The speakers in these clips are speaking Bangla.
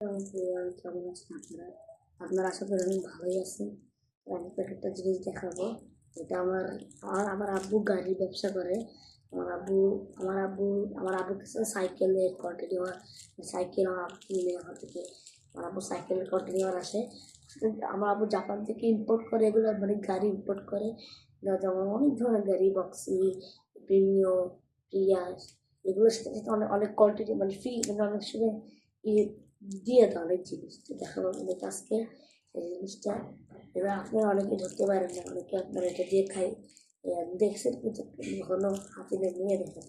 কেমন আছেন আপনারা? আপনারা আশা করি অনেক ভালোই আছেন। আমি একটা জিনিস দেখাবো। এটা আমার আব্বু গাড়ির ব্যবসা করে। আমার আব্বু আমার আব্বু আমার আব্বুর কাছে সাইকেলের কন্টিনিউয়ার সাইকেল আমার আব্বু কিনে আমার থেকে। আমার আব্বু সাইকেলের কন্টিনিউয়ার আসে। আমার আব্বু জাপান থেকে ইম্পোর্ট করে, এগুলো মানে গাড়ি ইম্পোর্ট করে। যেমন অনেক ধরনের গাড়ি, বক্সি, প্রিমিও, প্রিয়াস, এগুলোর সাথে সাথে অনেক অনেক কোয়ান্টিটি মানে ফ্রি, মানে অনেক সময় ইয়ে দিয়ে দেয় অনেক জিনিস। তো দেখাবো আপনাদের আজকে এই জিনিসটা। এবার আপনারা অনেকে ধরতে পারেন না, অনেকে আপনারা এটা দিয়ে খাই দেখছেন, কিন্তু কখনো হাতে নিয়ে দেখেন।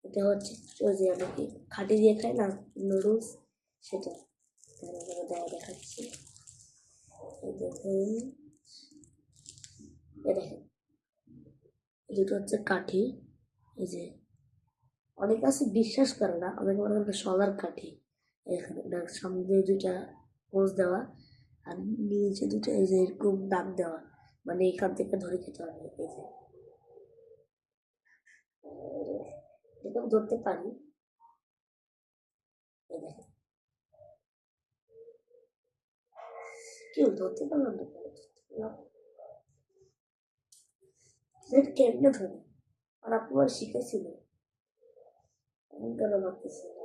এটা হচ্ছে ওই যে আমি কি খাটি দিয়ে খাই না, নুডলস, সেটা দেখাচ্ছি। দেখুন, দেখেন, দুটো হচ্ছে কাঠি। এই যে অনেক আছে বিশ্বাস করে না, অনেকে মনে করেন সোলার কাঠি। এখানে সামনে দুইটা পোজ দেওয়া, আর নিচে দুটো এই যে এরকম দাগ দেওয়া, মানে এখান থেকে ধরে খেতে হবে। এই যে এরকম ধরতে পারি। এই দেখেন, কেউ ধরতে পারলাম না, কেমনে ধরে? আর আপু আর শিখেছিল, এমন কেন লাগতেছে না?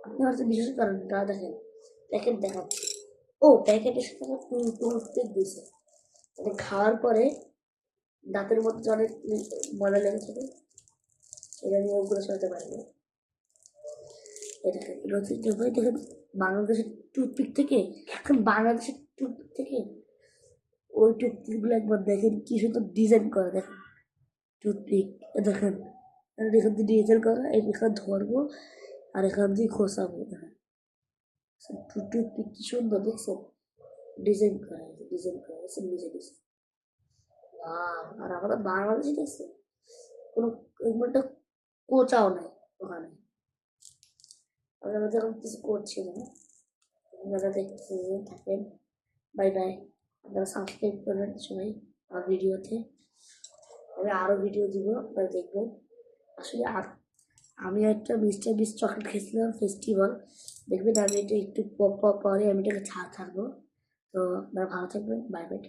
আপনি হয়তো বিশেষ করেন না, দেখেন প্যাকেট দেখাচ্ছে। ও, প্যাকেটের সাথে টুথপেক দিয়েছে, মানে খাওয়ার পরে দাঁতের মধ্যে অনেক ময়লা লেগে থাকে, এটা নিয়ে ওগুলো সরাতে পারবে। এটা দেখেন, বাংলাদেশের টুথপিক থেকে, এখন বাংলাদেশের টুথপিক থেকে ওই টুথপিকগুলো একবার দেখেন কি সুন্দর ডিজাইন করা। দেখেন টুথপিক, দেখেন এখান থেকে ডিজাইন করা, এখানে ধরবো আর এখান দিয়ে খোসাবো। দেখেন টুথপিক কি সুন্দর, দেখছেন? ডিজাইন করা, ডিজাইন করা আছে নিজে ডিজাইন। আর আমাদের বাংলাদেশে দেখছেন কোনো একটা কোচাও নাই ওখানে। আমরা যখন কিছু করছি না, আপনারা দেখতে থাকেন। Bye bye. আপনারা সাবস্ক্রাইব করবেন সবাই আমার ভিডিওতে। আমি আরও ভিডিও দিব, আপনারা দেখবেন। আসলে আর আমি একটা মিস্টার বিস চকলেট খেয়েছিলাম ফেস্টিভ্যাল, দেখবেন আমি এটা একটু পরে আমি এটাকে ছাড়বো। তো আপনারা ভালো থাকবেন, বাই বাই।